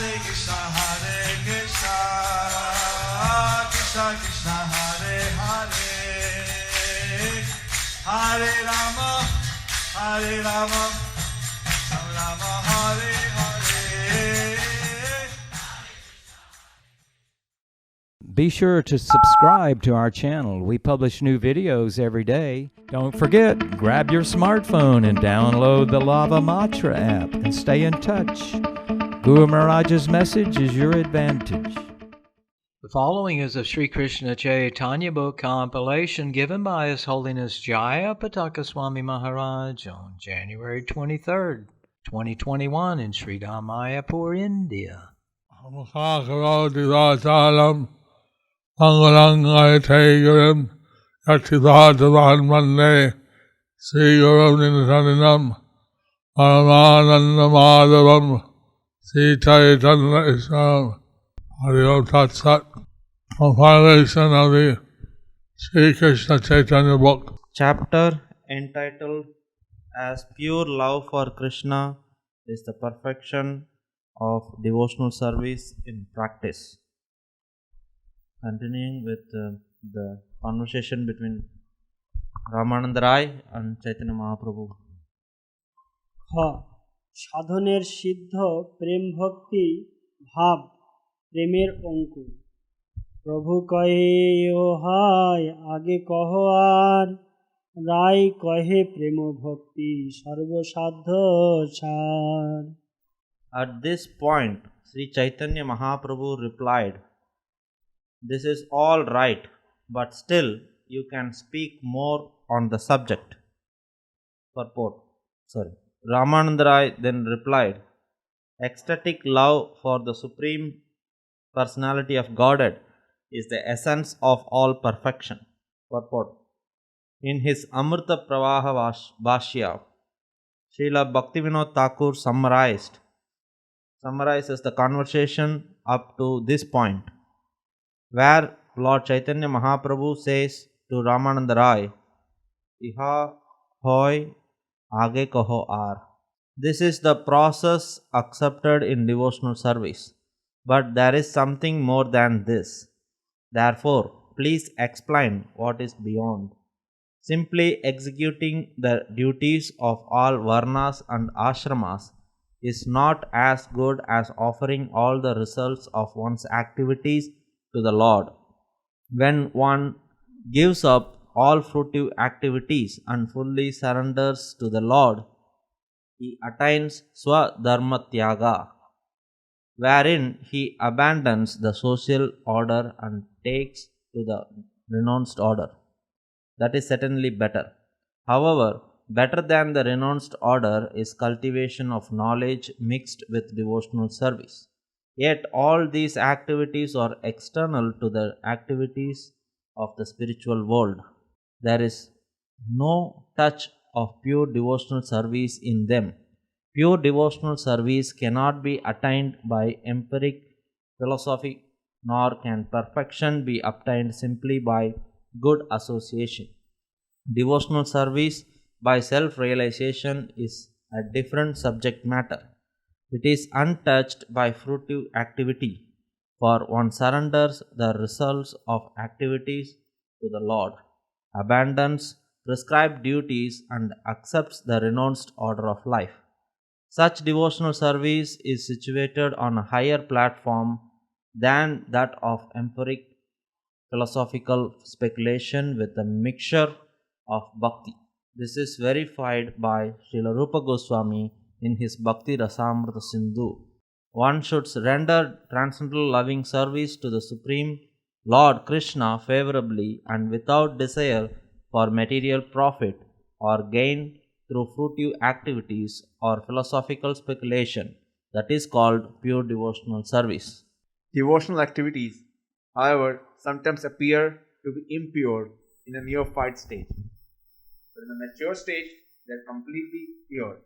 Hare Krishna, Krishna Krishna, Hare Hare, Hare Rama, Rama Rama, Hare Hare. Be sure to subscribe to our channel. We publish new videos every day. Don't forget, grab your smartphone and download the Lava Matra app and stay in touch. Guru Maharaj's message is your advantage. The following is a Sri Krishna Chaitanya book compilation given by His Holiness Jaya Pataka Swami Maharaj on January 23rd, 2021 in Sri Mayapur, India. Angalangaitegurum Yatidhadavan Mande Sri Gurum Ninasaninam Paramananda Madhavam Sri Chaitanya Islam Hari Om Tat Sat. Compilation of the Sri Krishna Chaitanya book. Chapter entitled as Pure Love for Krishna is the Perfection of Devotional Service in Practice. Continuing with the conversation between Ramananda Rai and Chaitanya Mahaprabhu. সাধনের সিদ্ধ প্রেম ভক্তি ভাব প্রেমের অঙ্কুর প্রভু কহে ও হায় আগে কহ আর রায় কহে প্রেম ভক্তি সর্বসাধ্য ছাড়. At this point, Sri Chaitanya Mahaprabhu replied, "This is all right, but still you can speak more on the subject." Purport. Ramananda Rai then replied, "Ecstatic love for the Supreme Personality of Godhead is the essence of all perfection." Purport. In his Amrita Pravaha Bhashya, Srila Bhaktivinoda Thakur summarizes the conversation up to this point, where Lord Chaitanya Mahaprabhu says to Ramananda Rai, "Iha hoy aage kaho ar." This is the process accepted in devotional service, but there is something more than this. Therefore, please explain what is beyond. Simply executing the duties of all varnas and ashramas is not as good as offering all the results of one's activities to the Lord. When one gives up all fruitive activities and fully surrenders to the Lord, he attains Swadharma Tyaga, wherein he abandons the social order and takes to the renounced order. That is certainly better. However, better than the renounced order is cultivation of knowledge mixed with devotional service. Yet all these activities are external to the activities of the spiritual world. There is no touch of pure devotional service in them. Pure devotional service cannot be attained by empiric philosophy, nor can perfection be obtained simply by good association. Devotional service by self-realization is a different subject matter. It is untouched by fruitive activity, for one surrenders the results of activities to the Lord, abandons prescribed duties, and accepts the renounced order of life. Such devotional service is situated on a higher platform than that of empiric philosophical speculation with a mixture of bhakti. This is verified by Srila Rupa Goswami in his Bhakti Rasamrita Sindhu. One should render transcendental loving service to the Supreme Lord Krishna favorably and without desire for material profit or gain through fruitive activities or philosophical speculation. That is called pure devotional service. Devotional activities, however, sometimes appear to be impure in a neophyte stage. But in the mature stage, they are completely pure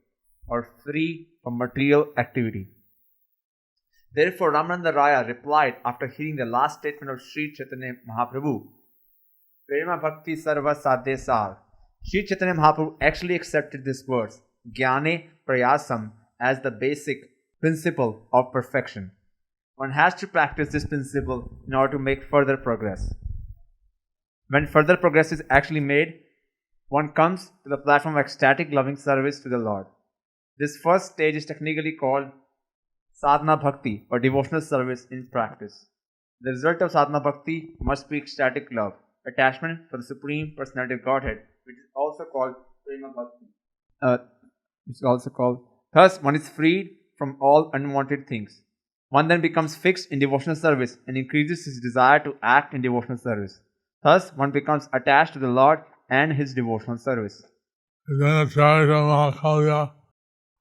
or free from material activity. Therefore, Ramananda Raya replied after hearing the last statement of Sri Chaitanya Mahaprabhu, "Prema Bhakti Sarva Sadhe Sar." Sri Chaitanya Mahaprabhu actually accepted this verse, Jnane Prayasam, as the basic principle of perfection. one has to practice this principle in order to make further progress. When further progress is actually made, one comes to the platform of ecstatic loving service to the Lord. This first stage is technically called sadhana bhakti or devotional service in practice. The result of sadhana bhakti must be ecstatic love, attachment for the Supreme Personality of Godhead, which is also called prema bhakti. Thus, one is freed from all unwanted things. One then becomes fixed in devotional service and increases his desire to act in devotional service. Thus, one becomes attached to the Lord and his devotional service. Then Mahakalya,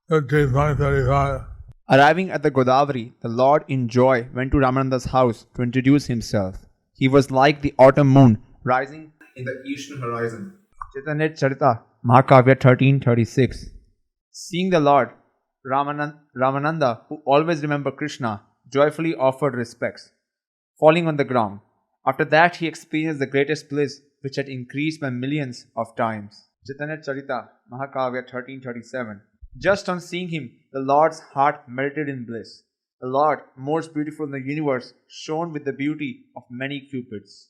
13.35. Arriving at the Godavari, the Lord in joy went to Ramananda's house to introduce himself. He was like the autumn moon rising in the eastern horizon. Chaitanya Charita, Mahakavya 13.36. Seeing the Lord, Ramananda, who always remembered Krishna, joyfully offered respects, falling on the ground. After that, he experienced the greatest bliss, which had increased by millions of times. Chaitanya Charita, Mahakavya 13.37. Just on seeing him, the Lord's heart melted in bliss. The Lord, most beautiful in the universe, shone with the beauty of many cupids.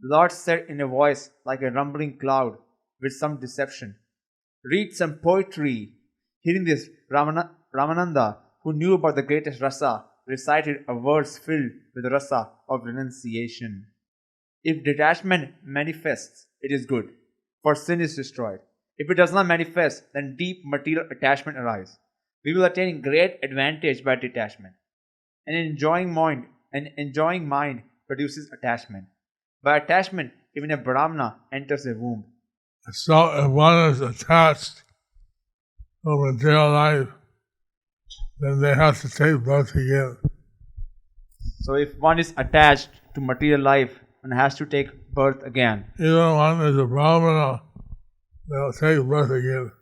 The Lord said in a voice like a rumbling cloud with some deception, "Read some poetry." Hearing this, Ramananda, who knew about the greatest rasa, recited a verse filled with the rasa of renunciation. If detachment manifests, it is good, for sin is destroyed. If it does not manifest, then deep material attachment arises. We will attain great advantage by detachment. An enjoying mind produces attachment. By attachment, even a Brahmana enters a womb. So if one is attached to material life, then they have to take birth again. So if one is attached to material life, one has to take birth again. Even one is a Brahmana, they'll take birth again.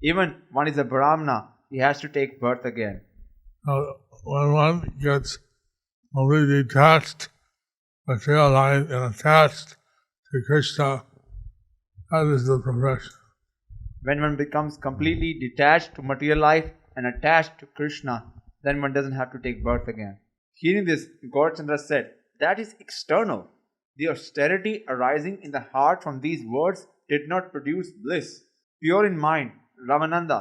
Even one is a Brahmana, he has to take birth again. Now, when one gets completely detached to material life and attached to Krishna, that is the progression. When one becomes completely detached to material life and attached to Krishna, then one doesn't have to take birth again. Hearing this, Gaurachandra said, "That is external. The austerity arising in the heart from these words did not produce bliss. Pure in mind, Ramananda,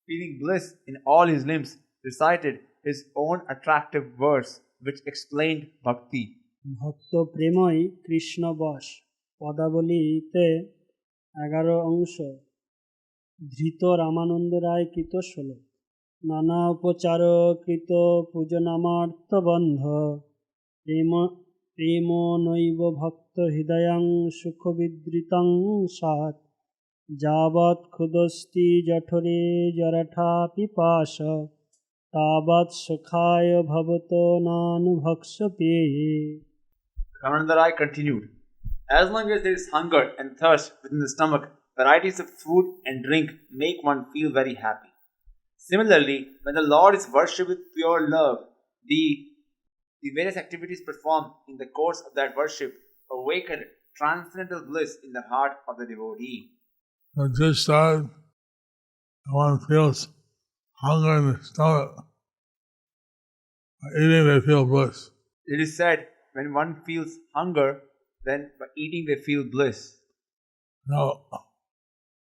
feeling bliss in all his limbs, recited his own attractive verse which explained bhakti." ভক্ত প্রেমই কৃষ্ণ বশ পদাবলীতে 11 অংশ ধৃত রামানন্দ রায় কৃত শ্লোক নানা উপচার কৃত পূজনামার্থ বন্ধ প্রেম নৈব ভক্ত হৃদয়ং সুখ বিদ্রিতং সাত যাবৎ ক্ষুদস্তি জঠরে জরাঠা পিপাস তাবৎ সুখায় ভবত নানুভক্ষ পেয়ে। Ramananda Rai continued, "As long as there is hunger and thirst within the stomach, varieties of food and drink make one feel very happy. Similarly, when the Lord is worshipped with pure love, the various activities performed in the course of that worship awaken transcendental bliss in the heart of the devotee." So just as one feels hunger in the stomach, by eating they feel bliss. It is said, when one feels hunger, then by eating they feel bliss. Now,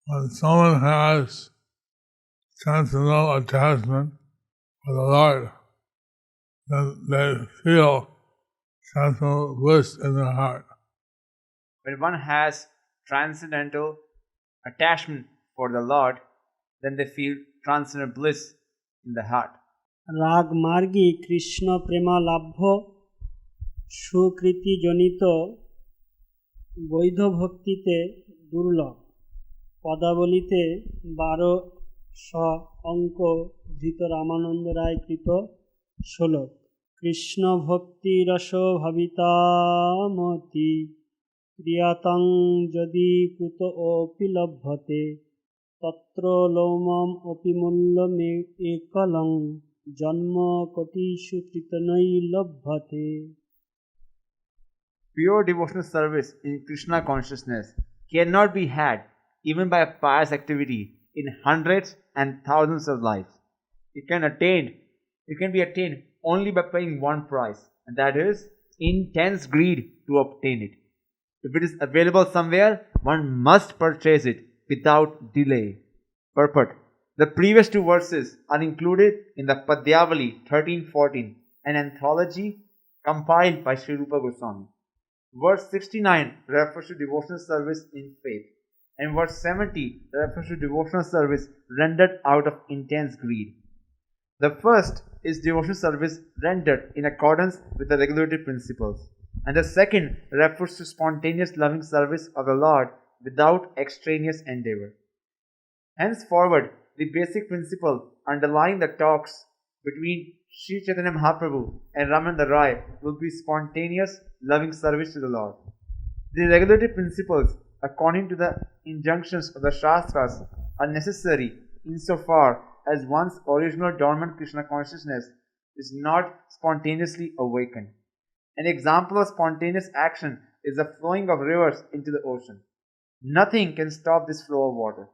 when someone has sentimental attachment for the Lord, then they feel sentimental bliss in their heart. When one has transcendental attachment for the Lord, then they feel transcendental bliss in the heart. রাগ মার্গী কৃষ্ণ প্রেমালাভ্য সুকৃতিজনিত বৈধ ভক্তিতে দুর্লভ পদাবলীতে 1200 অঙ্ক ধৃত রামানন্দ রায় কৃত শ্লোক কৃষ্ণ ভক্তি রস ভাবিতামতি ক্রিয়াতং যদি কুত অপি লভ্যতে তত্র লৌমম অপি মূল্যম একলং জন্ম কোটিষু কৃতনৈ লভ্যতে। Pure devotional service in Krishna consciousness cannot be had even by a pious activity in hundreds and thousands of lives. It can attain it can be attained only by paying one price, and that is intense greed to obtain it. If it is available somewhere, one must purchase it without delay. Purport. The previous two verses are included in the Padyavali 1314, an anthology compiled by Sri Rupa Goswami. Verse 69 refers to devotional service in faith, and verse 70 refers to devotional service rendered out of intense greed. The first is devotional service rendered in accordance with the regulative principles, and the second refers to spontaneous loving service of the Lord without extraneous endeavor. Henceforward, the basic principle underlying the talks between Sri Chaitanya Mahaprabhu and Ramananda Rai will be spontaneous loving service to the Lord. The regulative principles, according to the injunctions of the Shastras, are necessary insofar as one's original dormant Krishna consciousness is not spontaneously awakened. An example of spontaneous action is the flowing of rivers into the ocean. Nothing can stop this flow of water.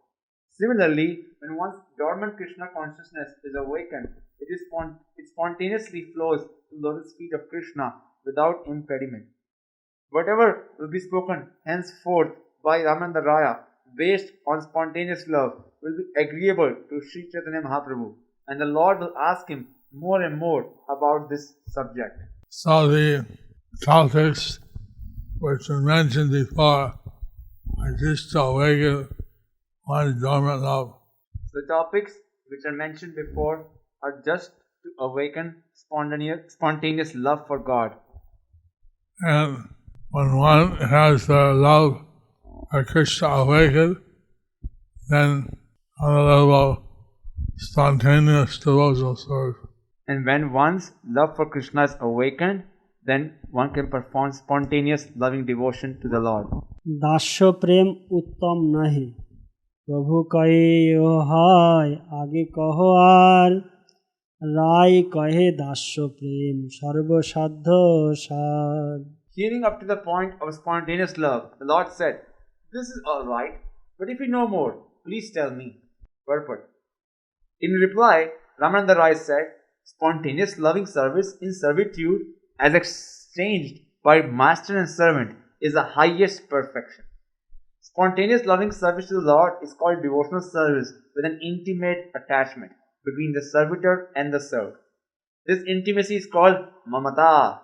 Similarly, when one's dormant Krishna consciousness is awakened, it spontaneously flows to the lotus feet of Krishna without impediment. Whatever will be spoken henceforth by Ramananda Raya based on spontaneous love will be agreeable to Sri Chaitanya Mahaprabhu, and the Lord will ask him more and more about this subject. So the topics which were mentioned before are just to awaken one's dormant love. The topics which are mentioned before are just to awaken spontaneous love for God. And when one has the love for Krishna awakened, then on a level spontaneous devotional service. And when one's love for Krishna is awakened, then one can perform spontaneous loving devotion to the Lord. दास्य प्रेम उत्तम नहीं प्रभु कहे यो हाय आगे कहो are राय कहे दास्य प्रेम सर्वसाध्य सार. Hearing up to the point of spontaneous love, the Lord said, "This is all right, but if you know more, please tell me." Purport. In reply, Ramananda Rai said, spontaneous loving service in servitude as exchanged by master and servant is the highest perfection. Spontaneous loving service to the Lord is called devotional service with an intimate attachment between the servitor and the served. This intimacy is called mamata.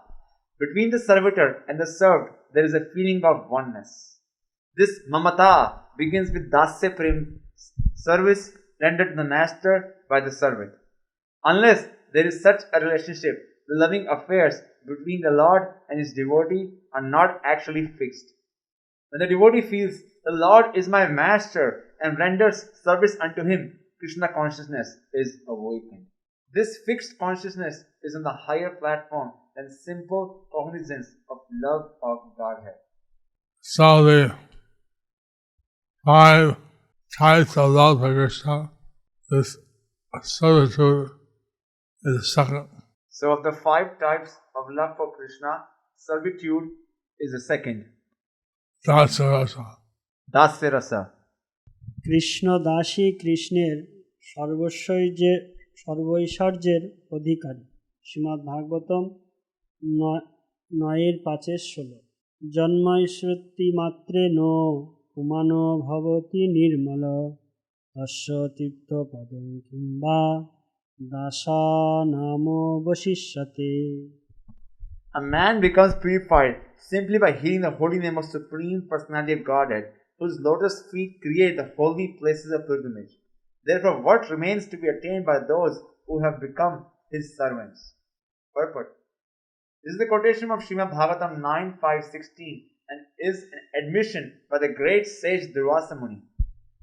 Between the servitor and the served, there is a feeling of oneness. This mamata begins with dasya prem, service rendered to the master by the servant. Unless there is such a relationship, the loving affairs between the Lord and his devotee are not actually fixed. When the devotee feels the Lord is my master and renders service unto him, Krishna consciousness is awakened. This fixed consciousness is on the higher platform than simple cognizance of love of Godhead. So the 5 types of love for Krishna, this servitude is the second. So of the 5 types of love for Krishna, servitude is the second. Dasya rasa. Dasya rasa. Krishna দাসী কৃষ্ণের সর্বৈশ্বর্যের অধিকারী. শ্রীমদ্ ভাগবতম 9:5-16. জন্মৈশ্বতি মাত্রে no পুমানো ভবতি নির্মল তস্য তীর্থ পদং কিংবা দাসা নাম বশিষ্যতে. A man becomes purified simply by hearing the holy name of Supreme Personality of Godhead, whose lotus feet create the holy places of pilgrimage. Therefore, what remains to be attained by those who have become his servants? Purport. This is the quotation from Srimad Bhagavatam 9:5-16 and is an admission by the great sage Durvasa Muni.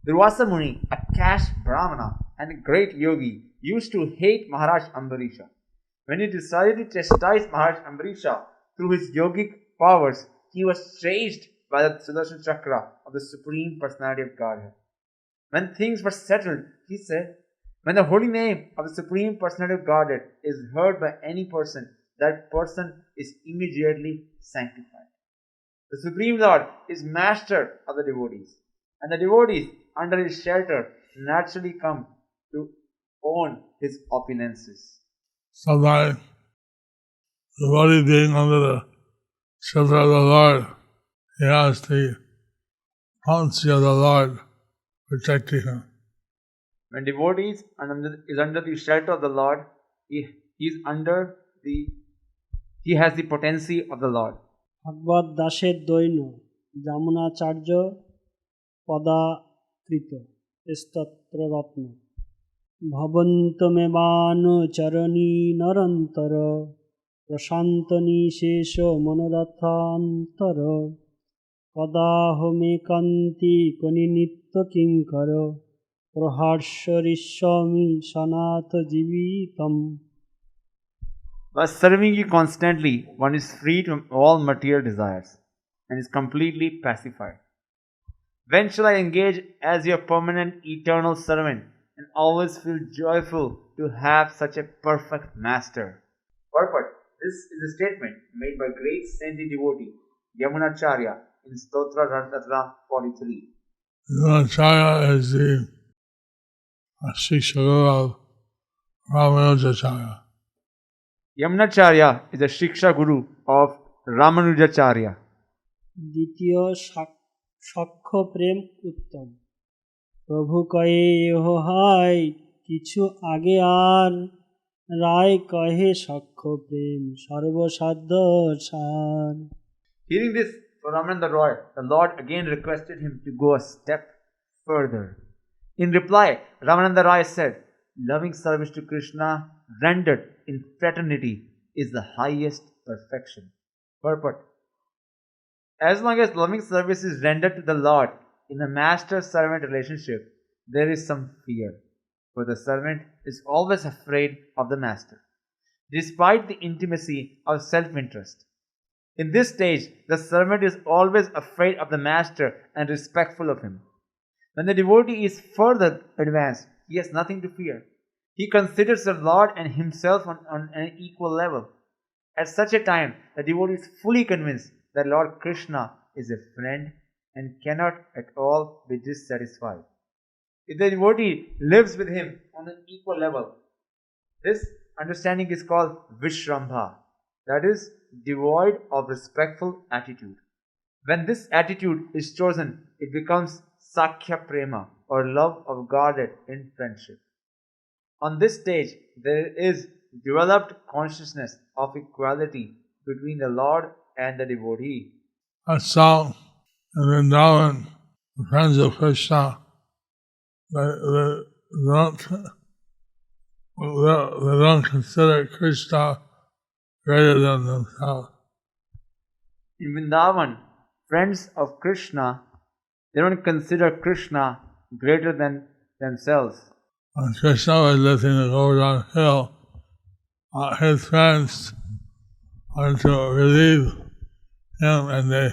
Durvasa Muni, a caste Brahmana and a great yogi, used to hate Maharaj Ambarisha. When he decided to chastise Maharaj Ambarisha through his yogic powers, he was chased by the Sudarshan Chakra of the Supreme Personality of Godhead. When things were settled, he said, when the holy name of the Supreme Personality of Godhead is heard by any person, that person is immediately sanctified. The Supreme Lord is master of the devotees, and the devotees under his shelter naturally come to own his opulences. sometimes the body being under the shelter of the Lord, he has the potency of the Lord protecting him. When devotee is under the shelter of the Lord, he has the potency of the Lord. ভাগবত দাসের দৈন্য যমুনাচার্য পদাকৃত স্তোত্র রত্ন ভবন্তমেবানুচরণী নরন্তর প্রশান্ত নিশেষ মনোরথান্তর কদাহমেকান্তি কনি নিত্য কিঙ্কর প্রহার্ষরিষ্যামি Sanath জীবিতম. By serving you constantly, one is freed from all material desires and is completely pacified. When shall I engage as your permanent eternal servant and always feel joyful to have such a perfect master? Purport. This is a statement made by great saintly devotee Yamunacharya in Stotra Ratnatra 43. Yamunacharya is the Shiksha Guru of Ramanujacharya. Yamunacharya is a Shiksha Guru of Ramanujacharya. দ্বিতীয় সখ্য প্রেম উত্তম প্রভু কয়ে এহ হায় কিছু আগে আর রায় কহে সখ্য প্রেম সর্বসাধ্য সার. Hearing this from Ramananda Roy, the Lord again requested him to go a step further. In reply, Ramananda Roy said, loving service to Krishna rendered in fraternity is the highest perfection. Purport. As long as loving service is rendered to the Lord in a master-servant relationship, there is some fear, for the servant is always afraid of the master, despite the intimacy of self-interest. In this stage, the servant is always afraid of the master and respectful of him. When the devotee is further advanced, he has nothing to fear. He considers the Lord and himself on an equal level. At such a time, the devotee is fully convinced that Lord Krishna is a friend and cannot at all be dissatisfied. If the devotee lives with him on an equal level, this understanding is called Vishrambha, that is, devoid of respectful attitude. When this attitude is chosen, it becomes Sakhya Prema, or love of Godhead in friendship. On this stage, there is developed consciousness of equality between the Lord and the devotee. That's so in Vrindavan, the friends of Krishna, they don't consider Krishna greater than themselves. In Vrindavan, friends of Krishna, they don't consider Krishna greater than themselves. When Krishna was lifting the Govardhan hill, his friends wanted to relieve him and they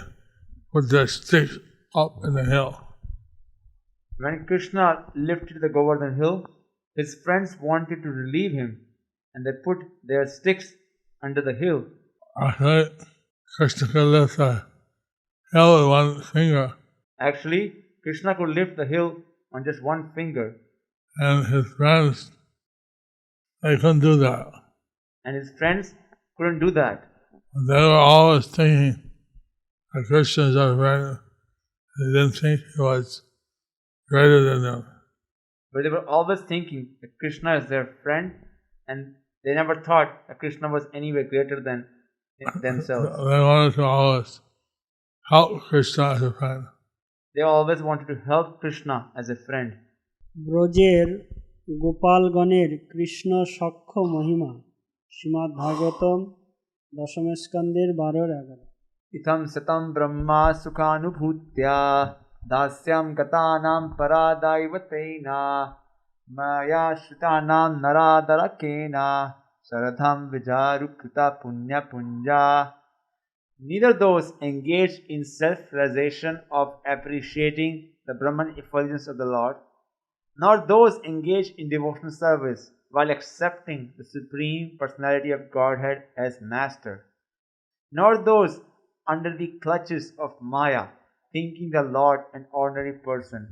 put their sticks up in the hill. When Krishna lifted the Govardhan hill, his friends wanted to relieve him and they put their sticks under the hill. Actually, Krishna could lift the hill with one finger. Actually, Krishna could lift the hill on just one finger. And his friends, they couldn't do that. And his friends couldn't do that. They were always thinking that Krishna is our friend. They didn't think he was greater than them. But they were always thinking that Krishna is their friend, and they never thought that Krishna was anyway greater than themselves. They wanted to always help Krishna as a friend. They always wanted to help Krishna as a friend. ব্রজের গোপালগণের কৃষ্ণ সখ্য মহিমা শ্রীমদ্ ভাগবতম দশম স্কন্দের 12-11. Itham satam brahma sukhanubhutya dasyam gatanam paradaivatena maya shritanam naradarakena saradham vijarukrita punya punja. Neither those engaged in self-realization of appreciating the Brahman effulgence of the Lord, nor those engaged in devotional service while accepting the Supreme Personality of Godhead as Master, nor those under the clutches of Maya, thinking the Lord an ordinary person,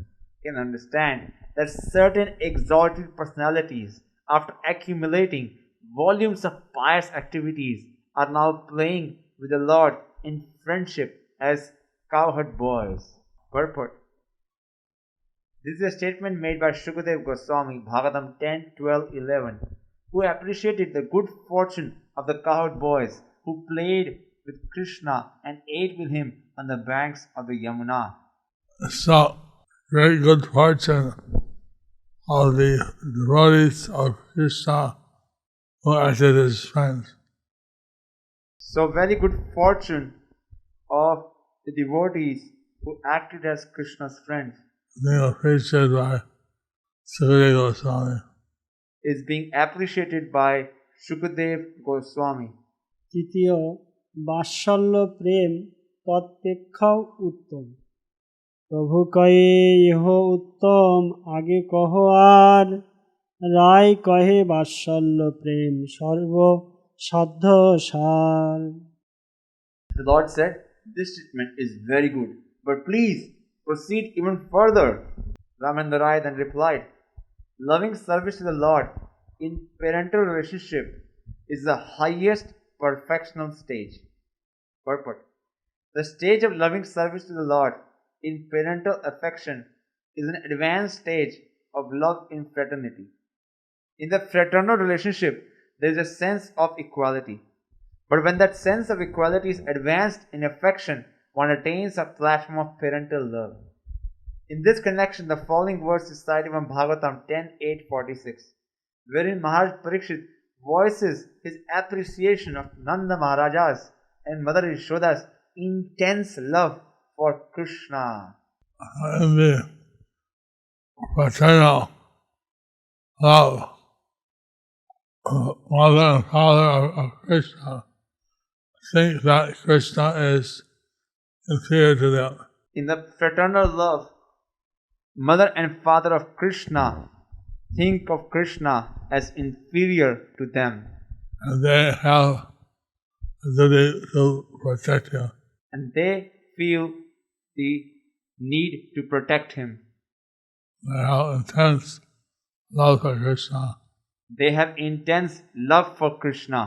can understand that certain exalted personalities, after accumulating volumes of pious activities are now playing with the Lord in friendship as cowherd boys. Purport. This is a statement made by Shukadev Goswami, Bhagavatam 10:12-11, who appreciated the good fortune of the cowherd boys who played with Krishna and ate with him on the banks of the Yamuna. So, very good fortune of the devotees of Krishna who acted as friends. So very good fortune of the devotees who acted as Krishna's friends Being appreciated by Sukadeva Goswami. is being appreciated by Shukadev Goswami. তৃতীয়, বাৎসল্য প্রেম তৎপেক্ষাও উত্তম। প্রভু কয়ে ইহ উত্তম আগে কহ আর, রায় কহে বাৎসল্য প্রেম সর্ব সাধ্য সার। The Lord said, "This statement is very good, but please proceed even further." Ramananda Rai then replied, "Loving service to the Lord in parental relationship is the highest perfectional stage." Purport. The stage of loving service to the Lord in parental affection is an advanced stage of love in fraternity. In the fraternal relationship, there is a sense of equality. But when that sense of equality is advanced in affection, one attains a platform of parental love. In this connection, the following verse is cited from Bhagavatam 10:8-46, wherein Maharaj Parikshit voices his appreciation of Nanda Maharaja's and Mother Yashoda's intense love for Krishna. And the paternal love of mother and father of Krishna think that Krishna is inferior to them. In the fraternal love, mother and father of Krishna think of Krishna as inferior to them, And they have a duty to protect him. and they feel the need to protect him. They have intense love for Krishna. They have intense love for Krishna.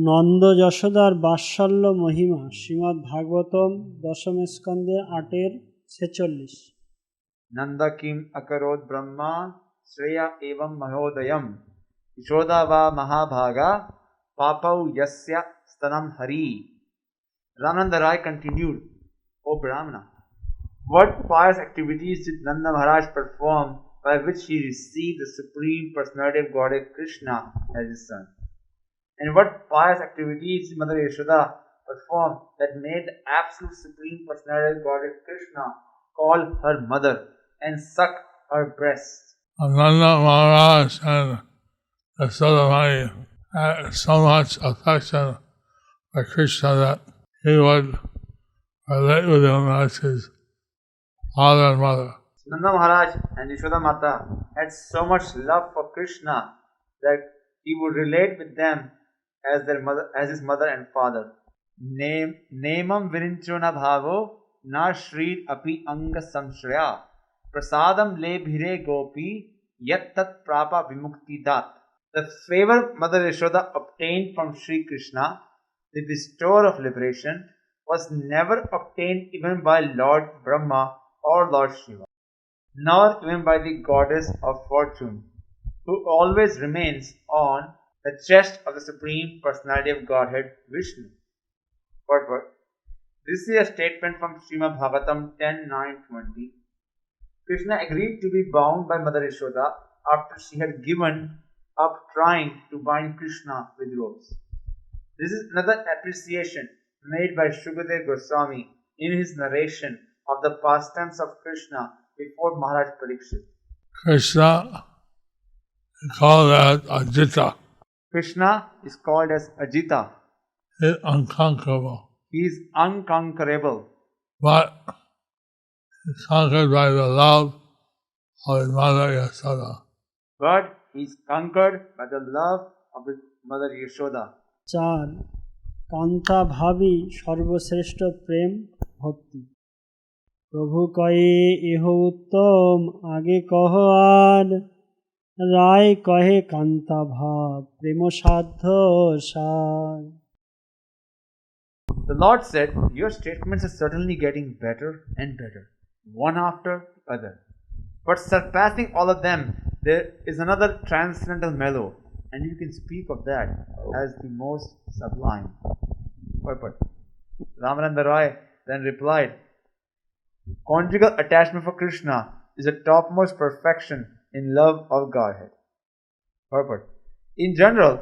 Nanda যশোদার বাৎসল্য মহিমা শ্রীমদ্ ভাগবতম দশম স্কন্ধের 8-46। Nanda kim akarod brahma shreya evam mahodayam Yashoda va mahabhaga papau yasya stanam hari. Ramananda Rai continued, "O Brahmana, what pious activities did Nanda Maharaj perform by which he received the Supreme Personality of Godhead Krishna as his son? And what pious activities did Mother Yashoda perform that made the Absolute Supreme Personality of Godhead Krishna call her mother and suck her breast?" Nanda Maharaj and Yasodamani had so much affection for Krishna that he would relate with him as his father and mother. Nanda Maharaj and Yashoda Mata had so much love for Krishna that he would relate with them as his mother and father. Nemam virinchona bhavo na shrid api anga samshraya prasadam le bhire gopi yat tat prapa vimukti dat. The favor Mother Yashoda obtained from Sri Krishna, the bestower of liberation, was never obtained even by Lord Brahma or Lord Shiva, nor even by the goddess of fortune, who always remains on the chest of the Supreme Personality of Godhead Vishnu. Purport. This is a statement from Srimad Bhagavatam 10:9-20. Krishna agreed to be bound by Mother Yashoda after she had given up trying to bind Krishna with ropes. This is another appreciation made by Shukadev Goswami in his narration of the pastimes of Krishna before Maharaj Parikshit. Krishna is called as Ajita. Krishna is called as Ajita. He is unconquerable. He is unconquerable, But he is conquered by the love of his mother Yashoda. but he is conquered by the love of his mother Yashoda. 4. Kanta ভাবি সর্বশ্রেষ্ঠ প্রেম ভক্তি। প্রভু কয়ে ইহ উত্তম আগে কহ আর, রায় কহে কান্তা ভাব প্রেম সাধ্য সার। The Lord said, "Your statements are certainly getting better and better, one after the other. But surpassing all of them, there is another transcendental mellow, and you can speak of that as the most sublime." Purport. Ramananda Roy then replied, "Conjugal attachment for Krishna is the topmost perfection in love of Godhead." Purport. In general,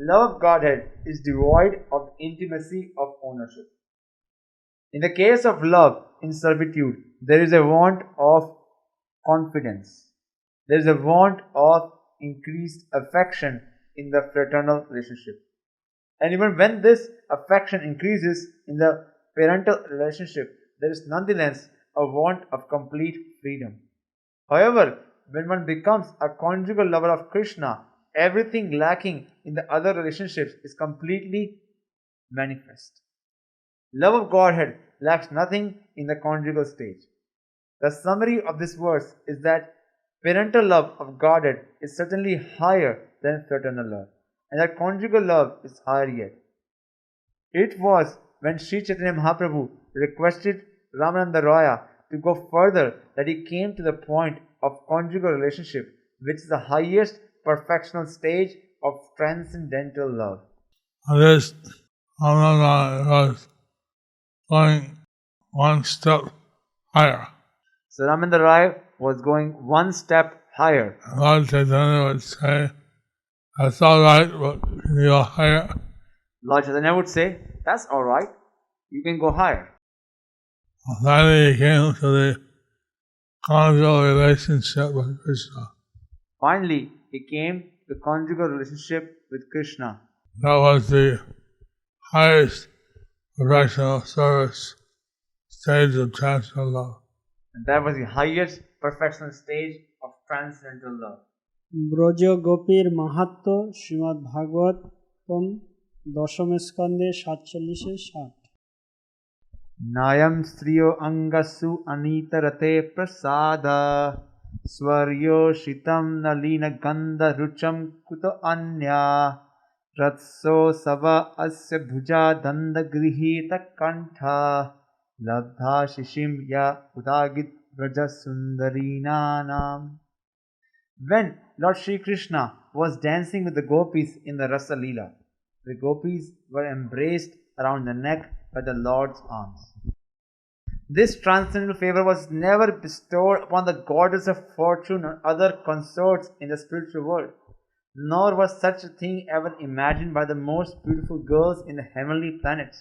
love of Godhead is devoid of intimacy of ownership. In the case of love in servitude, there is a want of confidence. There is a want of increased affection in the fraternal relationship. And even when this affection increases in the parental relationship, there is nonetheless a want of complete freedom. However, when one becomes a conjugal lover of Krishna, everything lacking in the other relationships is completely manifest. Love of Godhead lacks nothing in the conjugal stage. The summary of this verse is that parental love of Godhead is certainly higher than fraternal love, and that conjugal love is higher yet. It was when Sri Chaitanya Mahaprabhu requested Ramananda Roya to go further that he came to the point of conjugal relationship, which is the highest perfectional stage of transcendental love. And this Ramananda was going one step higher. So Ramananda Roy was going one step higher. Lord Chaitanya would say, "That's all right, but can you go higher?" Lord Chaitanya would say, "That's all right, you can go higher." Finally, he came to the conjugal relationship with Krishna. Finally, he came to the conjugal relationship with Krishna. That was the highest perfectional service stage of transcendental love. And that was the highest perfectional stage of transcendental love. Braj গোপীর মাহাত্ম্য শ্রীমদ্ ভাগবতম দশম স্কন্ধে 47-60। Nayam striyo angasu anitarate prasada swaryo shitam nalina gandha rucham kuto anya ratso sava asya bhuja danda grihita kantha labdha shishim ya udagit vraja sundarinanam. When Lord Shri Krishna was dancing with the gopis in the Rasa Leela, the gopis were embraced around the neck by the Lord's arms. This transcendental favor was never bestowed upon the goddess of fortune or other consorts in the spiritual world, nor was such a thing ever imagined by the most beautiful girls in the heavenly planets,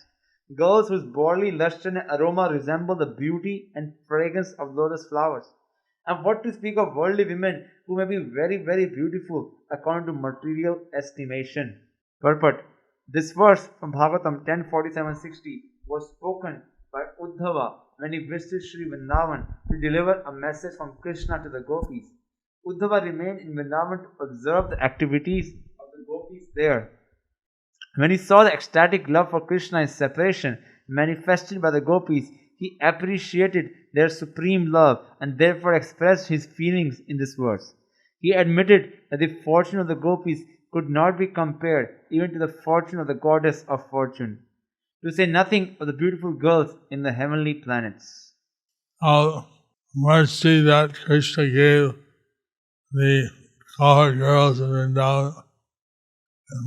girls whose bodily luster and aroma resemble the beauty and fragrance of lotus flowers. And what to speak of worldly women who may be very, very beautiful according to material estimation. Purport. This verse from Bhagavatam 10:47-60 was spoken by Uddhava when he visited Sri Vrindavan to deliver a message from Krishna to the gopis. Uddhava remained in Vrindavan to observe the activities of the gopis there. When he saw the ecstatic love for Krishna in separation manifested by the gopis, he appreciated their supreme love and therefore expressed his feelings in this verse. He admitted that the fortune of the gopis could not be compared even to the fortune of the goddess of fortune, to say nothing of the beautiful girls in the heavenly planets. How mercy that Krishna gave the cowherd girls of Vrindavan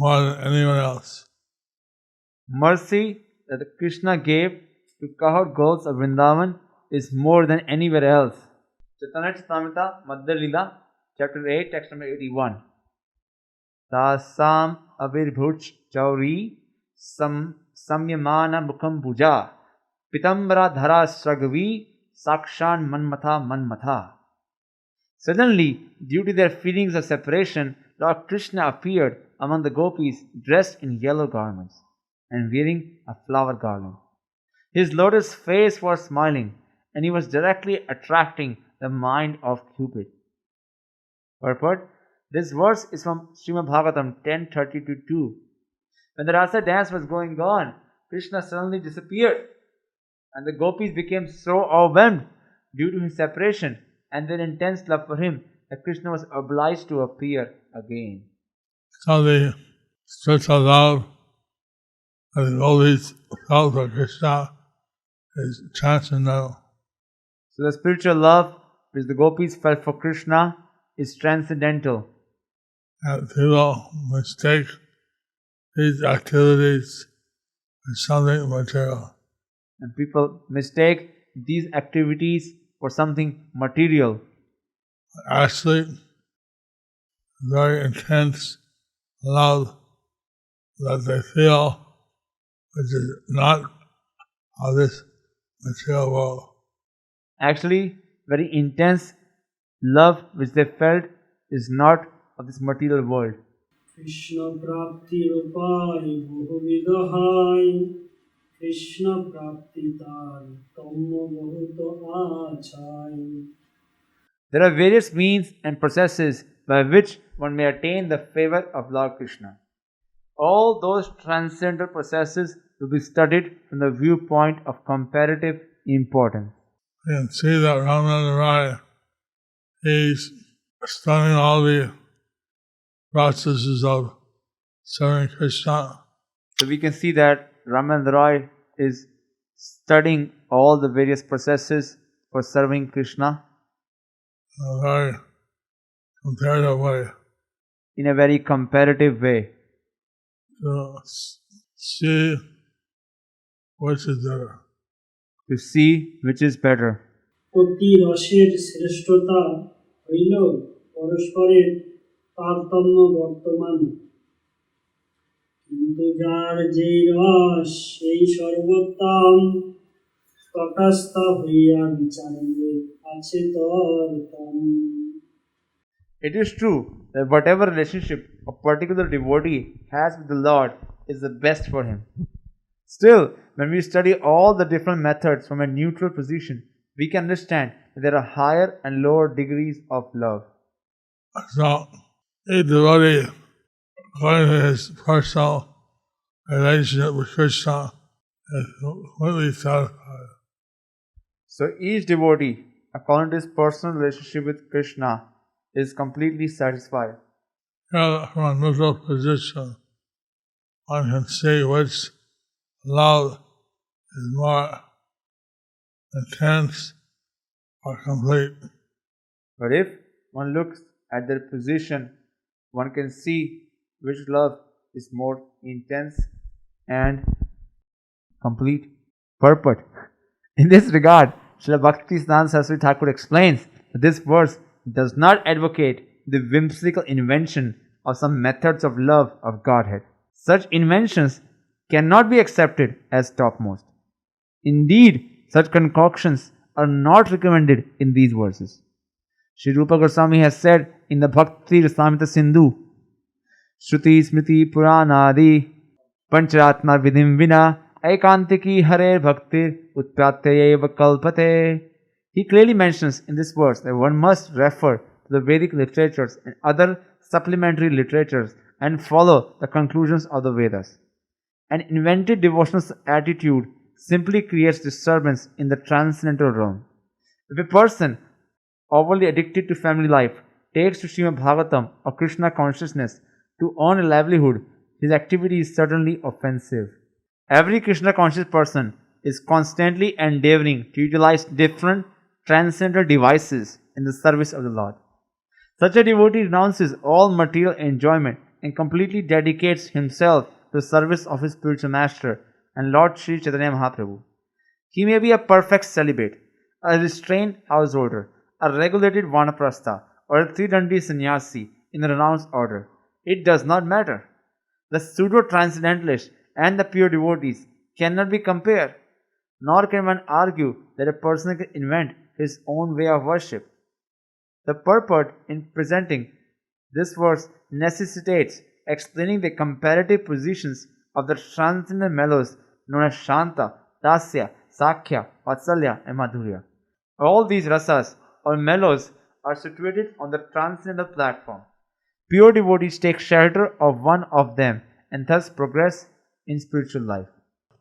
more than anyone else. Mercy that Krishna gave to cowherd girls of Vrindavan is more than anywhere else. Chaitanya Charitamrita Madhya Leela, chapter 8, text number 81. Tasam avirbhuj chauri samyamana mukham bhuja pitambara dhara sragvi sakshan manmatha. Suddenly, due to their feelings of separation, Lord Krishna appeared among the gopis dressed in yellow garments and wearing a flower garland. His lotus face was smiling, and he was directly attracting the mind of Cupid. Purport. This verse is from Srimad Bhagavatam 10:30-2. When the Rasa dance was going on, Krishna suddenly disappeared, and the gopis became so overwhelmed due to his separation and their intense love for him that Krishna was obliged to appear again. So the spiritual love of the devotees felt for Krishna is transcendental. So the spiritual love which the gopis felt for Krishna is transcendental. And people mistake these activities for something material. And people mistake these activities for something material. Actually, very intense love that they feel, which is not of this material world. Actually, very intense love which they felt is not of this material world. Krishna প্রাপ্তির উপায় বহুবিধ হয় কৃষ্ণ প্রাপ্তি তার তম্য বহুত আছাই There are various means and processes by which one may attain the favor of Lord Krishna. All those transcendental processes will be studied from the viewpoint of comparative importance. You can see that Ramananda Rai, he's studying all the processes of serving Krishna. So we can see that Ramananda Roy is studying all the various processes for serving Krishna In a very comparative way in a very comparative way to see which is better. to see which is better. প্রতি রসের শ্রেষ্ঠতা হইল পরস্পরের তারতম্য বর্তমান কিন্তু যার যেই রস সেই সর্বোত্তম তটস্থ হইয়া বিচারিলে আছে তর্কম It is true that whatever relationship a particular devotee has with the Lord is the best for him. Still, when we study all the different methods from a neutral position, we can understand that there are higher and lower degrees of love. So, each devotee, according to his personal relationship with Krishna, is completely satisfied. So each devotee, according to his personal relationship with Krishna, is completely satisfied. Here, from a neutral position, one can see which love is more intense or complete. But if one looks at their position, one can see which love is more intense and complete. Purport. In this regard, Srila Bhaktisiddhanta Saraswati Thakur explains that this verse does not advocate the whimsical invention of some methods of love of Godhead. Such inventions cannot be accepted as topmost. Indeed, such concoctions are not recommended in these verses. Sri Rupa Goswami has said in the Bhakti Rasamrita Sindhu, Shruti Smriti Puranadi Pancharatma Vidhim Vina Aikantiki Hare Bhaktir Utpyatyayeva Kalpate. He clearly mentions in this verse that one must refer to the Vedic literatures and other supplementary literatures and follow the conclusions of the Vedas. An invented devotional attitude simply creates disturbance in the transcendental realm. If a person overly addicted to family life takes to Srimad Bhagavatam or Krishna consciousness to earn a livelihood, his activity is certainly offensive. Every Krishna conscious person is constantly endeavoring to utilize different transcendental devices in the service of the Lord. Such a devotee renounces all material enjoyment and completely dedicates himself to the service of his spiritual master and Lord Sri Chaitanya Mahaprabhu. He may be a perfect celibate, a restrained householder, a regulated vanaprastha, or a tridandi sannyasi in the renounced order. It does not matter. The pseudo-transcendentalist and the pure devotees cannot be compared, nor can one argue that a person can invent his own way of worship. The purport in presenting this verse necessitates explaining the comparative positions of the transcendental mellows known as Shanta, Dasya, Sakhya, Vatsalya, and Madhurya. All these rasas or mellows are situated on the transcendental platform. Pure devotees take shelter of one of them and thus progress in spiritual life.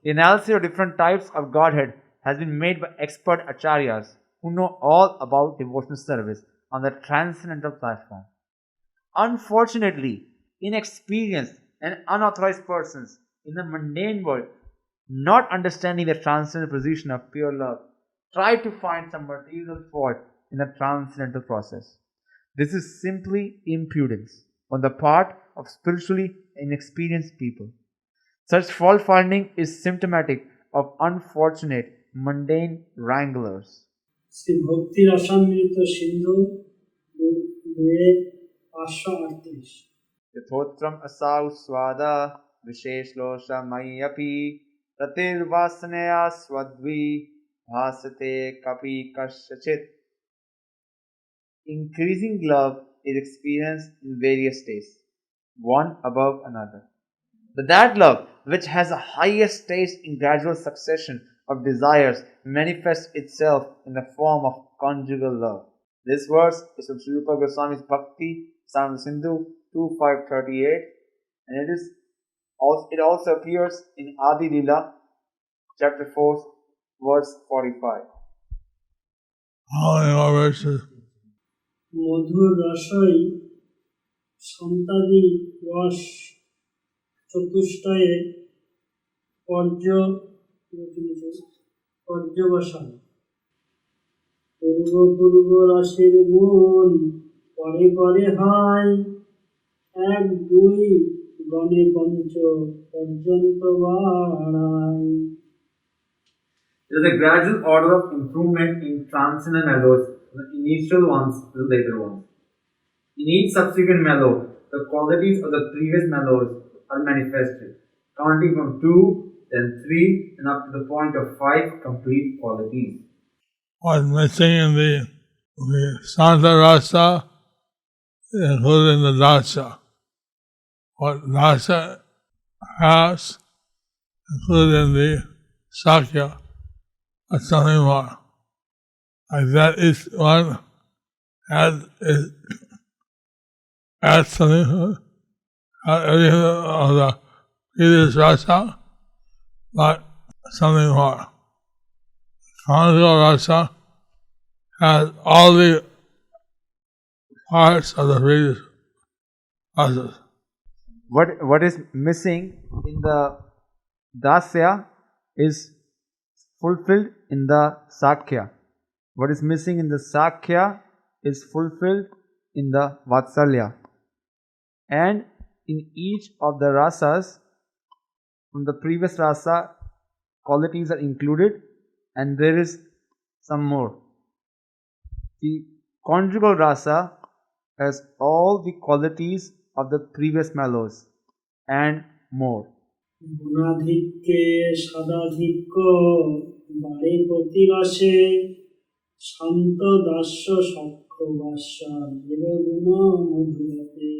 The analysis of different types of Godhead has been made by expert acharyas who know all about devotional service on the transcendental platform. Unfortunately, inexperienced and unauthorized persons in the mundane world, not understanding the transcendental position of pure love, try to find some material fault in the transcendental process. This is simply impudence on the part of spiritually inexperienced people. Such fault finding is symptomatic of unfortunate mundane wranglers. Shri ভক্তি রসামৃত সিন্ধু 2:538 यथोत्रम असौ स्वादा विशेषलोषा मय्यपि रतिर्वासनया स्वद्वि भासते कपि कस्यचित्. Increasing love is experienced in various states, one above another. But that love which has the highest stage in gradual succession of desires manifests itself in the form of conjugal love. This verse is from Sri Rupa Goswami's Bhakti Rasamrita Sindhu 2.538, and it also appears in Adi Lila chapter 4 verse 45. How many more verses? মধুর রসই সন্তাদি রস চতুষ্টয়ে পর্যবসান পূর্ব রসের গুণ পরে পরে হয় 1-2 গণে পঞ্চ পর্যন্ত বাড়ায়. There is a gradual order of improvement in transcendent mellows, the initial ones to the later ones. In each subsequent mellow, the qualities of the previous mellows are manifested, counting from 2, then 3, and up to the point of 5 complete qualities. What's missing in the Santa Rasa is included in the Dasa. What Dasa has included in the Sakya, that's something more. Like that is one adds something to it. Everything of the previous rasa, but something more. Conjugal rasa has all the parts of the previous rasas. What is missing in the Dasya is fulfilled in the Sakya. What is missing in the Sakya is fulfilled in the Vatsalya. And in each of the rasas, from the previous rasa, qualities are included, and there is some more. The conjugal rasa has all the qualities of the previous mellows and more. গুণাধিক্যে সদাধিক্য বাড়ে প্রতি রসে শান্ত দাস্য সখ্য বাসা দেবগুণ মধুরতে.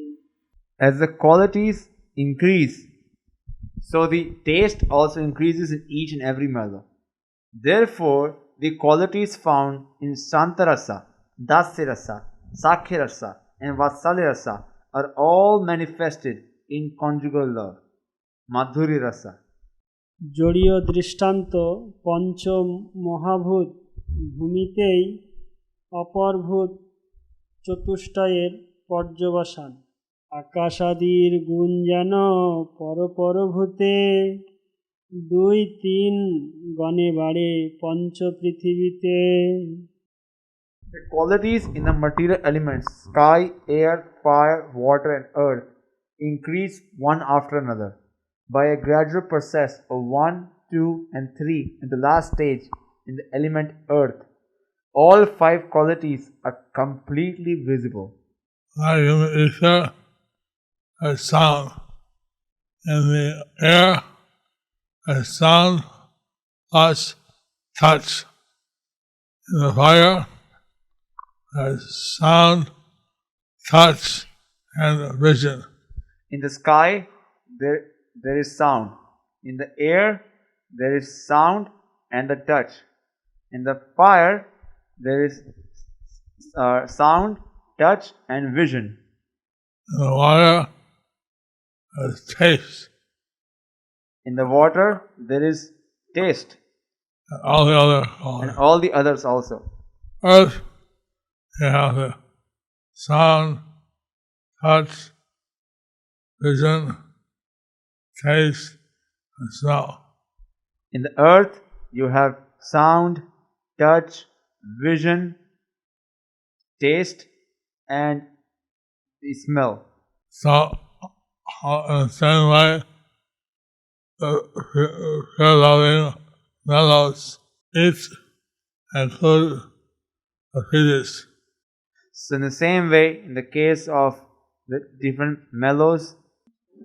As the qualities increase, so the taste also increases in each and every mellow. Therefore, the qualities found in Santarasa, Dasya-rasa, Sakya-rasa, and Vatsalya-rasa are all manifested in conjugal love, Madhurya-rasa. জড়ীয় দৃষ্টান্ত পঞ্চ মহাভূত ভূমিতেই অপরভূত চতুষ্টয়ের পর্যবসান. আকাশাদির গুণ যেন পরপরভূতে 2-3 গণে বাড়ে পঞ্চ পৃথিবীতে. The qualities in the material elements, sky, air, fire, water, and earth, increase one after another by a gradual process of 1, 2, and 3 in the last stage in the element earth. All 5 qualities are completely visible. Like in the ether, a sound. In the air, a sound plus touch. In the fire, a sound, touch, and vision. In the sky, there is sound. In the air, there is sound and the touch. In the fire, there is sound, touch, and vision. In the water, there's taste. In the water, there is taste. And all the other qualities. And all the others also. Earth, you have the sound, touch, vision, taste, and smell. In the earth, you have sound, touch, vision, taste, and the smell. So, in the same way, the loving mellows each include the previous. So, in the same way, in the case of the different mellows,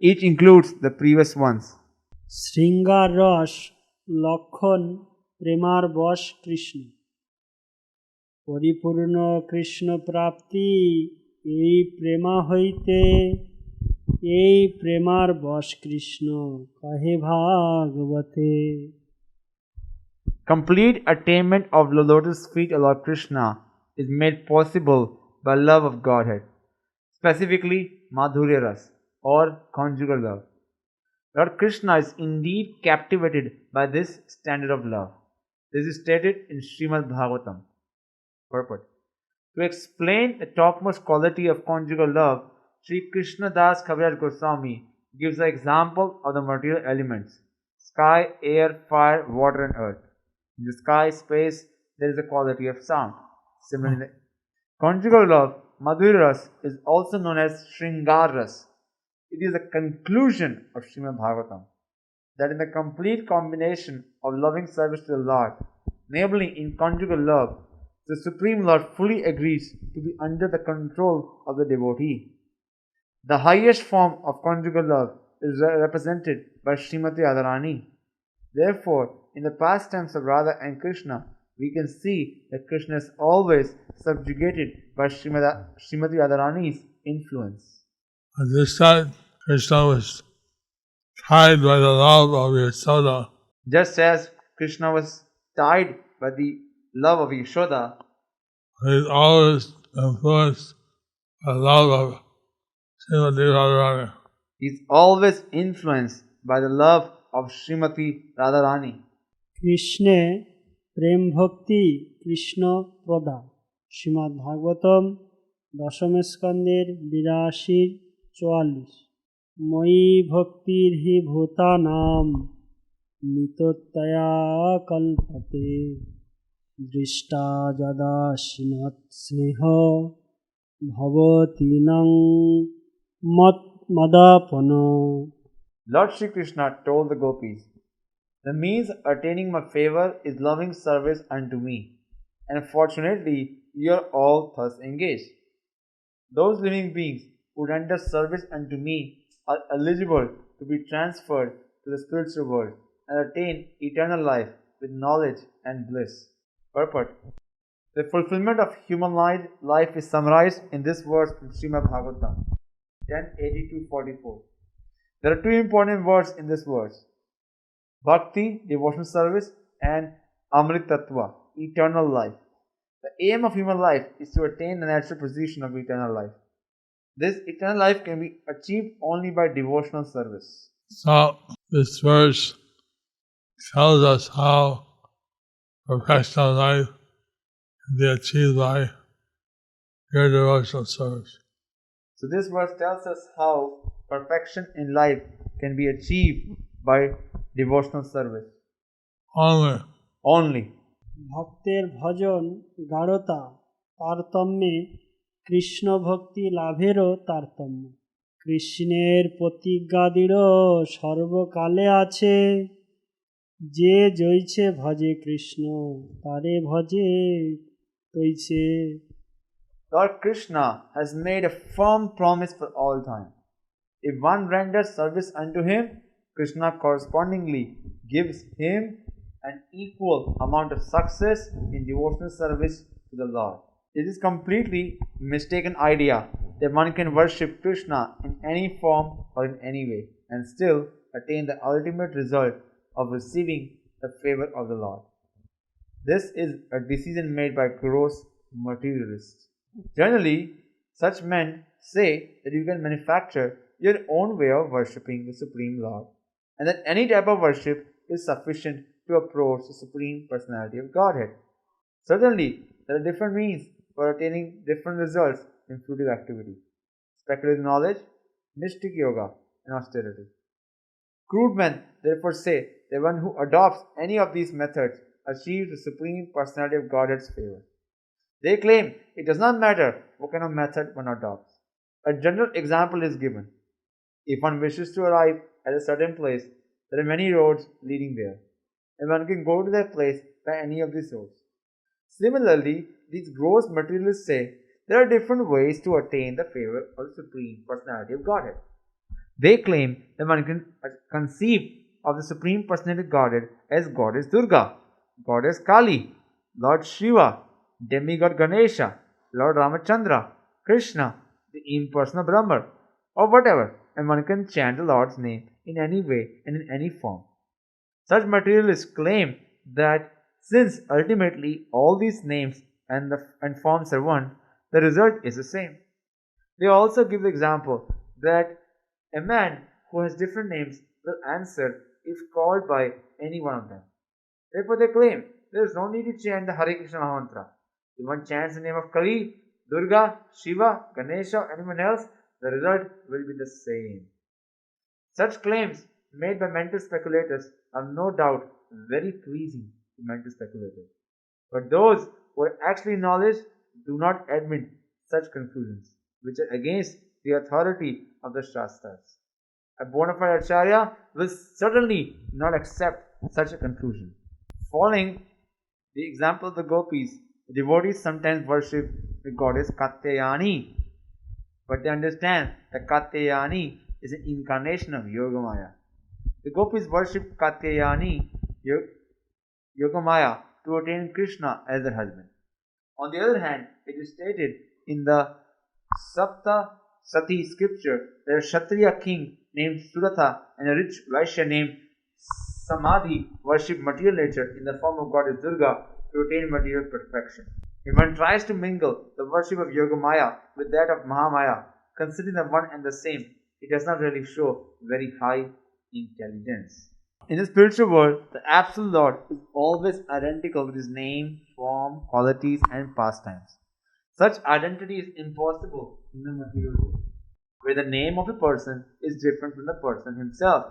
each includes the previous ones. শৃঙ্গার রস লক্ষণ প্রেমার বশ কৃষ্ণ পরিপূর্ণ কৃষ্ণ প্রাপ্তি এই প্রেমা হইতে এই প্রেমার বশ কৃষ্ণ কহে ভাগবতে Complete attainment of the lotus feet of Lord Krishna is made possible by love of Godhead, specifically Madhurya Ras or conjugal love. Lord Krishna is indeed captivated by this standard of love. This is stated in Srimad Bhagavatam. Purport. To explain the topmost quality of conjugal love, Sri Krishna Das Kaviraj Goswami gives the example of the material elements sky, air, fire, water, and earth. In the sky space, there is a quality of sound. Similarly, in the conjugal love, Madhurya Ras is also known as Shringar Ras. It is the conclusion of Srimad Bhagavatam that in the complete combination of loving service to the Lord, namely in conjugal love, the Supreme Lord fully agrees to be under the control of the devotee. The highest form of conjugal love is represented by Srimati Radharani. Therefore, in the pastimes of Radha and Krishna, we can see that Krishna is always subjugated by Srimati Radharani's influence. At this time, Krishna was tied by the love of Yashoda. Just as Krishna was tied by the love of Yashoda, He is always influenced by the love of Srimati Radharani. he is always influenced by the love of Srimati Radharani. কৃষ্ণে প্রেম ভক্তি কৃষ্ণ প্রদা শ্রীমদ্ ভাগবতম দশম স্কন্দের 82-44 ময়ি ভক্তির হি ভূতানাম নিত্যতয়া কল্পতে দৃষ্টা যদা সিনত স্নেহ ভবতীনং মদাপন Lord Shri Krishna told the gopis, "The means of attaining my favor is loving service unto me, and fortunately you are all thus engaged. Those living beings who render service unto me are eligible to be transferred to the spiritual world and attain eternal life with knowledge and bliss." Purport. The fulfillment of human life is summarized in this verse from Srimad Bhagavatam 10:82-44. There are two important words in this verse: Bhakti, devotional service, and Amrit Tattva, eternal life. The aim of human life is to attain the natural position of eternal life. This eternal life can be achieved only by devotional service. So, this verse tells us how professional life can be achieved by your devotional service. So this verse tells us how perfection in life can be achieved by devotional service. Only. ভক্তের ভজন গাঢ়তা তারতম্যে কৃষ্ণ ভক্তি লাভেরও তারতম্য কৃষ্ণের প্রতিজ্ঞা দৃঢ় সর্বকালে আছে যে জয়ছে ভজে কৃষ্ণ তারে ভজে তৈছে Lord Krishna has made a firm promise for all time. If one renders service unto him, Krishna correspondingly gives him an equal amount of success in devotional service to the Lord. It is completely mistaken idea that one can worship Krishna in any form or in any way and still attain the ultimate result of receiving the favor of the Lord. This is a decision made by gross materialists. Generally, such men say that you can manufacture your own way of worshipping the Supreme Lord and that any type of worship is sufficient to approach the Supreme Personality of Godhead. Certainly, there are different means for attaining different results in fruitive activity. Speculative knowledge, mystic yoga, and austerity. Crude men therefore say that one who adopts any of these methods achieves the Supreme Personality of Godhead's favor. They claim it does not matter what kind of method one adopts. A general example is given. If one wishes to arrive at a certain place, there are many roads leading there, and one can go to that place by any of these roads. Similarly, these gross materialists say there are different ways to attain the favor of the Supreme Personality of Godhead. They claim that one can conceive of the Supreme Personality of Godhead as Goddess Durga, Goddess Kali, Lord Shiva, Demigod Ganesha, Lord Ramachandra, Krishna, the impersonal Brahma, or whatever, and one can chant the Lord's name in any way and in any form. Such materialists claim that since ultimately all these names and forms are one, the result is the same. They also give the example that a man who has different names will answer if called by any one of them. Therefore, they claim there is no need to chant the Hare Krishna Mahamantra. If one chants the name of Kali, Durga, Shiva, Ganesha, or anyone else, the result will be the same. Such claims made by mental speculators are no doubt very pleasing to mental speculators. But those who are actually knowledge do not admit such conclusions, which are against the authority of the Shastras. A bona fide Acharya will certainly not accept such a conclusion. Following the example of the gopis, the devotees sometimes worship the goddess Katyayani, but they understand that Katyayani is an incarnation of Yogamaya. The gopis worship Katyayani, Yogamaya, to attain Krishna as their husband. On the other hand, it is stated in the Sapta Sati scripture that a Kshatriya king named Suratha and a rich Vaishya named Samadhi worship material nature in the form of goddess Durga to attain material perfection. If one tries to mingle the worship of Yogamaya with that of Mahamaya, considering them one and the same, it does not really show very high intelligence. In the spiritual world, the Absolute Lord is always identical with his name, form, qualities, and pastimes. Such identity is impossible in the material world, where the name of a person is different from the person himself.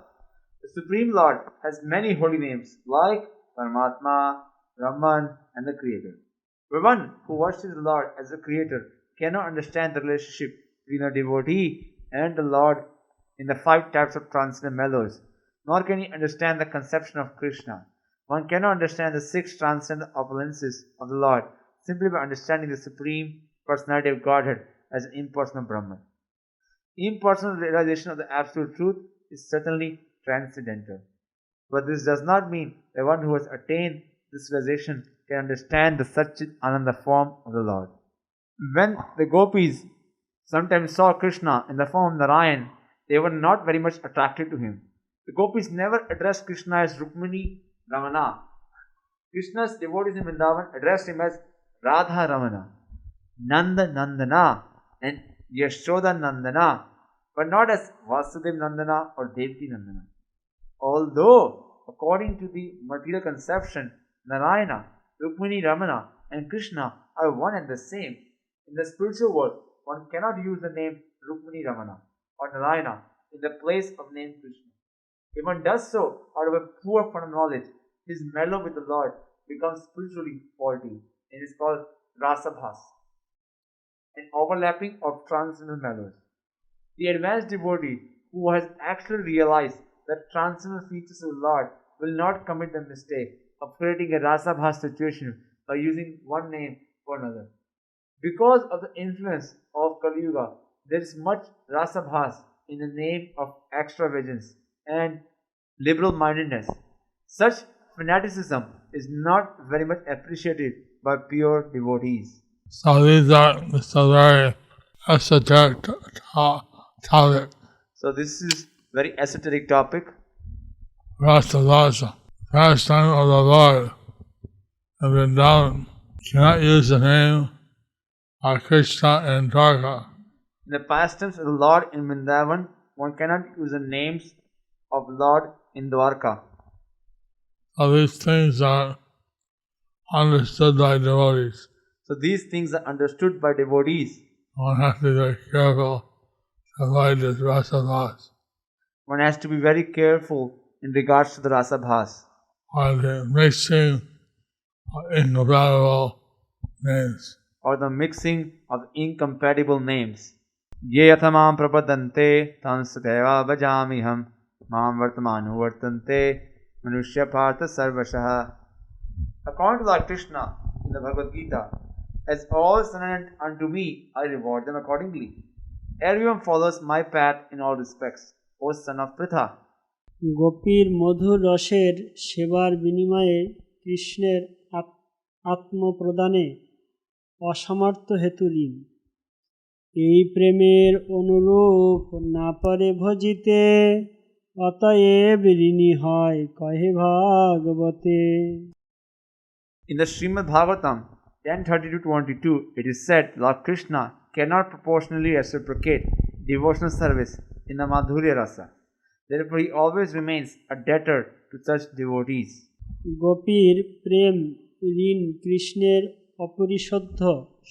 The Supreme Lord has many holy names like Paramatma, Brahman, and the Creator. But one who worships the Lord as the Creator cannot understand the relationship between a devotee and the Lord in the 5 types of transcendental mellows, nor can he understand the conception of Krishna. One cannot understand the 6 transcendental opulences of the Lord simply by understanding the Supreme Personality of Godhead as an impersonal Brahman. Impersonal realization of the Absolute Truth is certainly transcendental. But this does not mean that one who has attained this realization can understand the Satchit Ananda form of the Lord. When the gopis sometimes saw Krishna in the form of Narayan, they were not very much attracted to him. The gopis never addressed Krishna as Rukmini Ramana. Krishna's devotees in Vrindavan addressed him as Radha Ramana, Nanda Nandana, and Yashoda Nandana, but not as Vasudev Nandana or Devaki Nandana. Although, according to the material conception, Narayana, Rukmini Ramana, and Krishna are one and the same, in the spiritual world, one cannot use the name Rukmini Ramana or Narayana in the place of name Krishna. If one does so out of a poor fund of knowledge, his mellow with the Lord becomes spiritually faulty and is called rasabhas, an overlapping of transcendental mellows. The advanced devotee who has actually realized that transcendental features of the Lord will not commit the mistake of creating a rasabhas situation by using one name for another. Because of the influence of Kali Yuga, there is much rasabhas in the name of extravagance and liberal-mindedness. Such fanaticism is not very much appreciated by pure devotees. So these are very esoteric topic. So this is very esoteric topic. Rasa Rasa, pastime of the Lord in Vrindavan. Cannot use the name of Krishna and Dwarka. In the pastimes of the Lord in Vrindavan, one cannot use the names of Lord in Dwarka. So these things are understood by devotees. So these things are understood by devotees. one has to be very careful to avoid this rasabhas, One has to be very careful in regards to the rasabhas, or the mixing of incompatible names. or the mixing of incompatible names. Ye yathamam prapadante tansateva bhajamiham mam vartamanu vartante manushya partha sarvashaha. According to Lord Krishna in the Bhagavad Gita, as all sent unto me, I reward them accordingly. Everyone follows my path in all respects, O son of Pritha. গোপীর মধুর রসের সেবার বিনিময়ে কৃষ্ণের আত্মপ্রদানে অসমর্থ হেতু ঋণ। এই প্রেমের অনুরূপ না পারে ভজিতে, অতএব ঋণী হয় কহে ভাগবতে। In the Srimad Bhagavatam 10:30-22, it is said Lord Krishna cannot proportionally reciprocate devotional service in the Madhurya Rasa. Therefore, he always remains a debtor to such devotees. গোপীর প্রেম ঋণ কৃষ্ণের অপরিশোধ্য।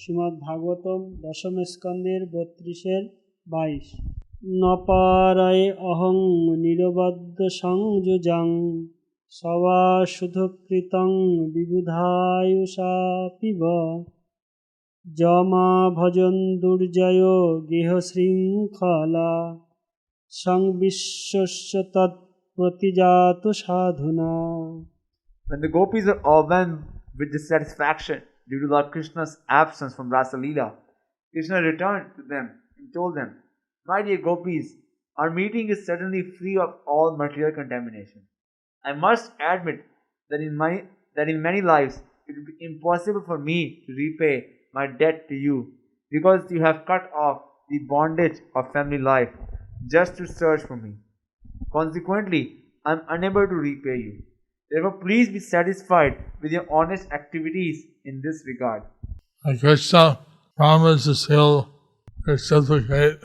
শ্রীমদ্ ভাগবতম দশম স্কন্দের 32-22। নপারায় অহং নিরবদ্ধ সংযুজাং সবাশুধকৃতং বিবুধায়ুষা পিব যমা ভজন দুর্জয় গেহ শৃঙ্খলা সংবিশ্বস্য তৎ প্রতিজাত সাধুনা। When the gopis are overwhelmed with dissatisfaction due to Lord Krishna's absence from Rasa Leela, Krishna returned to them and told them, My dear gopis, our meeting is certainly free of all material contamination. I must admit that in many lives it would be impossible for me to repay my debt to you, because you have cut off the bondage of family life just to search for me. Consequently, I am unable to repay you. Therefore, please be satisfied with your honest activities in this regard. Krishna promises he'll reciprocate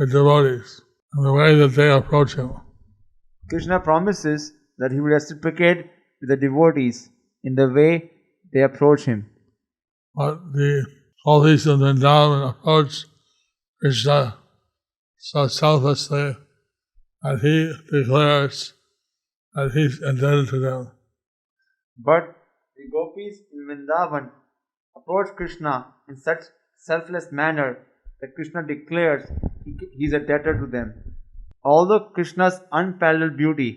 the devotees in the way that they approach him. Krishna promises that he will reciprocate with the devotees in the way they approach him. But the devotees of Vrindavan approach Krishna so selflessly that he declares that he's indebted to them. But the gopis in Vrindavan approach Krishna in such selfless manner that Krishna declares he is a debtor to them. Although Krishna's unparalleled beauty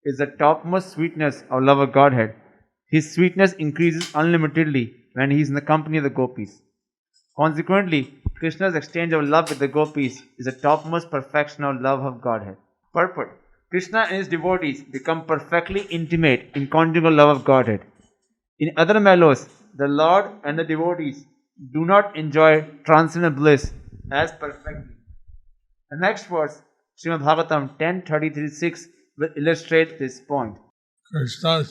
is the topmost sweetness of love of Godhead, his sweetness increases unlimitedly when he is in the company of the gopis. Consequently, Krishna's exchange of love with the gopis is the topmost perfection of love of Godhead. Purport: Krishna and his devotees become perfectly intimate in conjugal love of Godhead. In other mellows, the Lord and the devotees do not enjoy transcendental bliss as perfectly. The next verse, Srimad Bhagavatam 10:33-6, will illustrate this point. Krishna's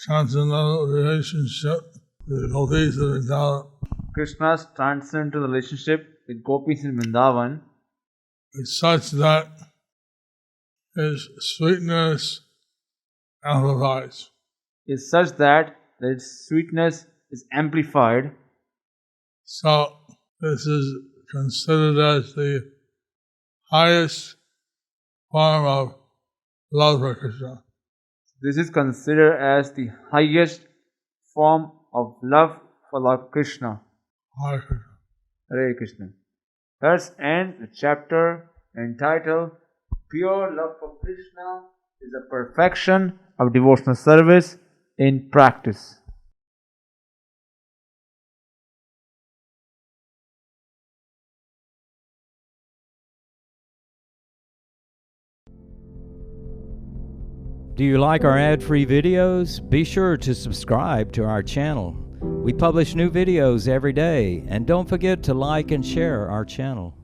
transcendental relationship with the gopis of Vrindavan Krishna's transcendental relationship with gopis in Vrindavan is such that his sweetness amplifies. Is such that its sweetness is amplified. So this is considered as the highest form of love for Krishna. This is considered as the highest form of love for Lord Krishna. Hare Krishna. Hare Krishna. Thus ends the chapter entitled Pure Love for Krishna is the perfection of devotional service in practice. Do you like our ad-free videos? Be sure to subscribe to our channel. We publish new videos every day, and don't forget to like and share our channel.